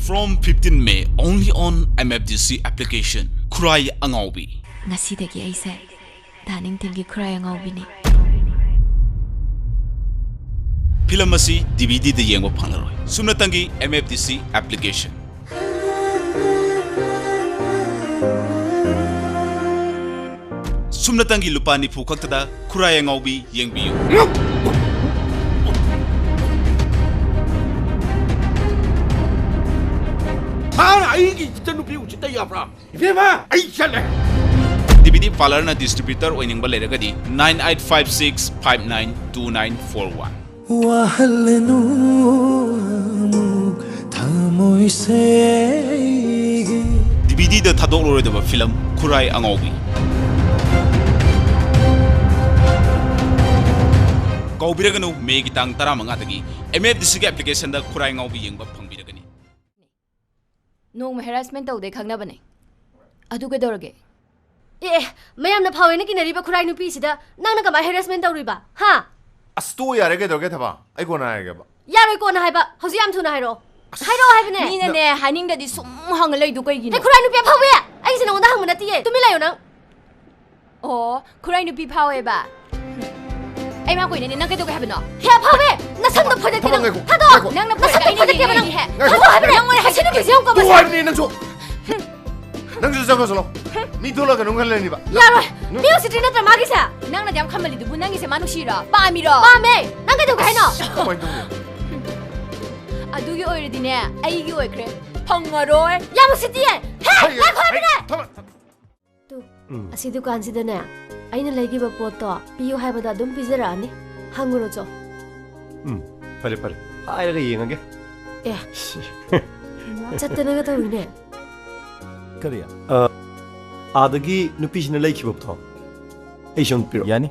From 15 May, only on MFDC application. Kurai Angaubi. Ngasidagi aise daning tingi Kurai Angaubi ni. Film asi DVD de yengo phangaroi. Sumnatangi MFDC application. Sumnatangi lupani phukaktada Kurai Angaubi yengbiyu. DVD Parlor na distributor oining baleragadi 9856592941. 와할레누 타모이세게 DVD da thadoloreba film Kurai Angaubi. Kaubiraganu May gitang taramanga dagi MFDC application da Kurai Angaubi yengba phangbiragani. Nong harassment tawde khagna bane. Adu ke dorage. mayam na phawena kinariba Kurai nupi sida nangna kama harassment tawriba ha Astu yare ke doge thaba ai kona ai ba yaroi kona haiba hoji am thuna hairo haibane Ni ne haning da di sum hang lei du kai gi. Kurai nupi phawe ai sina ngonda hangmana tiye tumi layo nang Oh, Kurai nupi phawe ba. Ai ma koi ne nang ke do ke habno. he phawe na sanna phade Thaba ngai ko hado Nang na na sanna phade tiye nang hado haibane nang ngore hasinu bi siam ko ba Tuwa ni nangso Nangso sa ko solo Ni tola ka nungal ni ba yaroi mi usiti na tra magi sa Nang na jam khamali du bu nang ise manu shira. Ba mi ro. ba me nang ke do kai no Kamai tu Adu gi oire di ne. Ai gi oi kre. Phangaroi. yam usiti he la ko habine Thaba tu asi dukan sida ne aina legi ba poto piyu haibada dum pizera ani hanguro jo Pare pare ai ga yengage chattana ga tawine Kariya adagi nupisina leikibobto Asian piro yani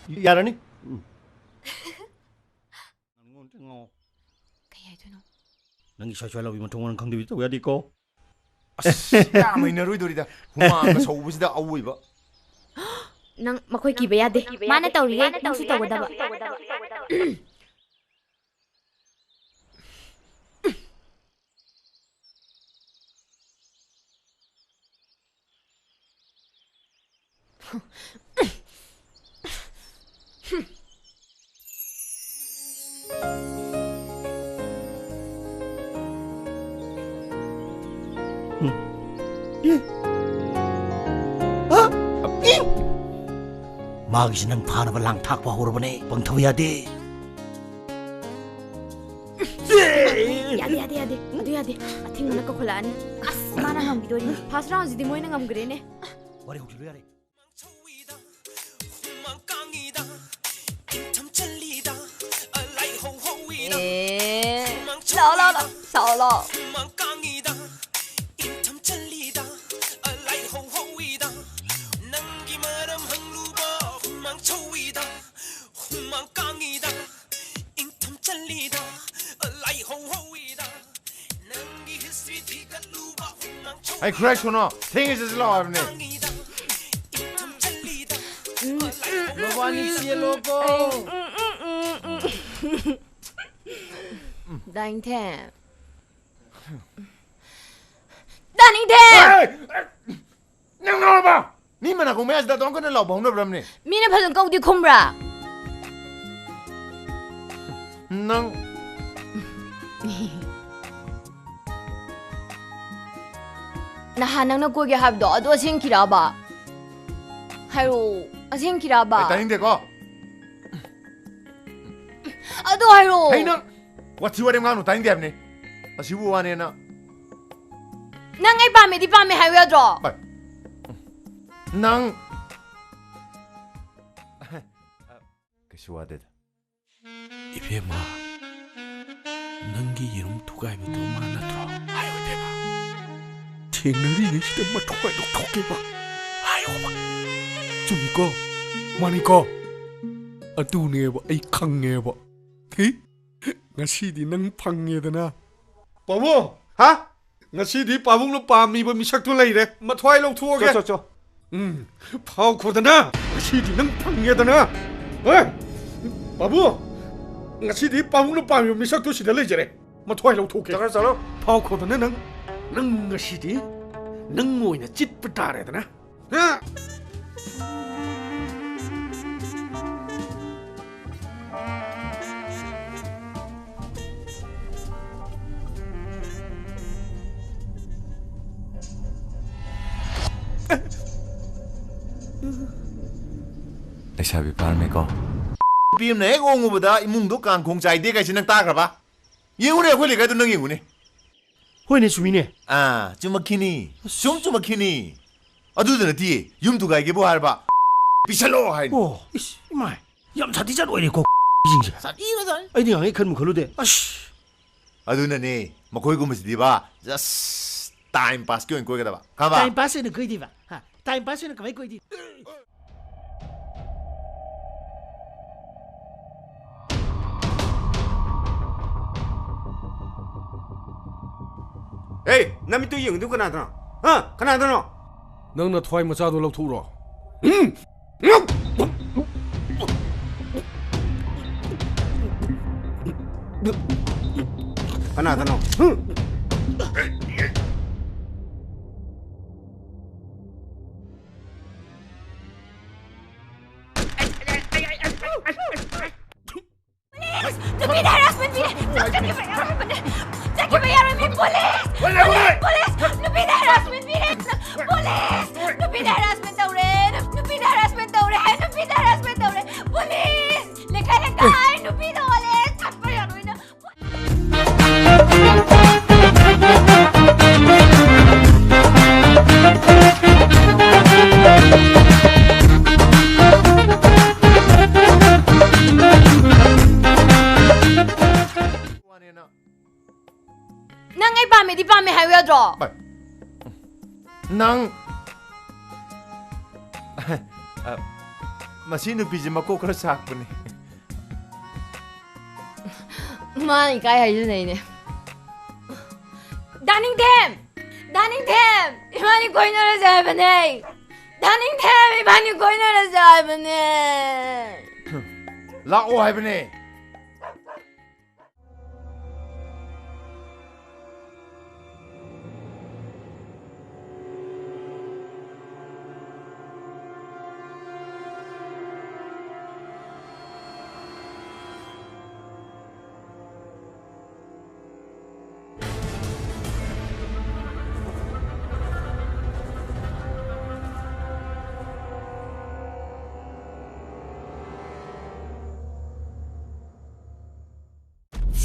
yarani Kaya ito no. nangi shashwala wi mathong nang khangdi to yadi ko Ya mai na roi dorida huma ka so busida awui ba nang makoi ki ba yade mana tawri nang su tawada ba magisi nang phana ba lang thak pa horobane pangthaw yadi yade adu yade athing mana ko khulani as mana ngam gidori first round jidi moina ngam gre ne wari huklu yare Sao lo. ai crash kono thing is lo abne Bawani si logo Dang ten. Daning ten. Nang no ba ni mana ko mes da don ko na lo bong no bramne Mina phalang kau di khumra. nang Nahan nang nagko ge habdo ado asing kiraba. Hairo asing kiraba. ai taning de ko Ado hairo. ai nang what you are nganu taning de abne asibu wane na Nang ai pa me di pa me hayo dro. nang kishwade 이베마 능기 이름 두가이부터 만나더라 아이고 대박 팅너리 시대 마 토가이 독토게봐 아이고 봐 좀이거 마니거 아두네봐 이 강해봐 히 ngasi디 능 팡게드나 Pamo, ha ngasi di pamong lo pami ba misak tu lai re, matwai long thuo ke. cho 파우코드나 시디는 방해다나. 어? 바보. 시디 빠붕로 빠면 미석도 시대 레저래. 마토이 lou토게. 잠깐 살아. 파우코드나 능 시디 능 모이나 찢부타래다나. 아. 레샤비 발메고 삐임네 옹우보다 이몽도 깡콩 자이데가 지능 따가봐. 예우네 홀리가 도 능이구니. 호이네 주민네. 아, 좀 막히니. 좀 막히니. 아두드는 뒤에 юм두가 이게 뭐 할바. 비살로 하이. 오, 이씨, 이말. 염사디자 오이네 고 징지. 사디거든. 아니 양이 큰무 걸로데. 아씨. 아두는 뭐 거기 고면서 디바. just time pass 교인 거기다 봐. 가봐. 타임 파스는 거이디 봐. 하, 타임 파스는 가만히 거이디. 에이, 남이 또 영도 그나더나. 그나더나. 너나 토이 마자도 lou토로. 그나더나. Repeat harassment, Jackie Bayaro, me police! Police! Repeat harassment, police! Repeat harassment, repeat harassment, repeat harassment, police! Lekha hai, repeat police! Chat par yaro na. Nang ay di pame hai we draw. 낭 마시 누피지 마코 그럴 삭분이. Man, kaya yun na yun. Daning Dem! Daning Dem! Imani ko na sa amin eh! Daning Dem! Imani ko na sa amin eh! 라오 하이브네.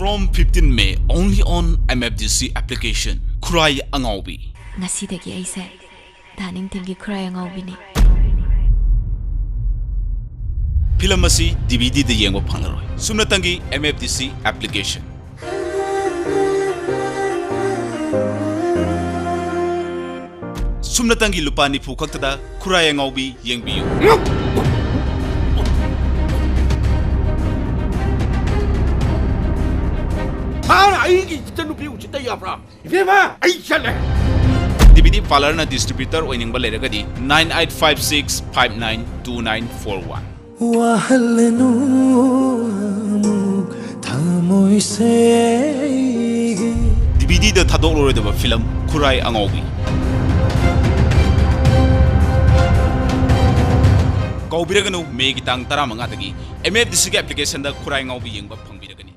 From 15 May, only on MFDC application, Kurai Angaubi. Ngasidagi ay say, daning tinggi kuray ang awini. Film asi DVD de yengo pangaroy. Sumnatangi MFDC application. Sumnatangi lupani pukaktada Kurai Angaubi yengbiyo. 아이기 진짜 누피 우치다 야브라. 이게마 아이 잘래. DVD Palarna distributor oining baleragadi 9856592941. 와할레누 타모이세게 DVD the thadok de film Kurai Angaubi. Kaubiraganu Megitang Taramanga dagi MFDC application da Kurai Angaubi yengba pangbiragani.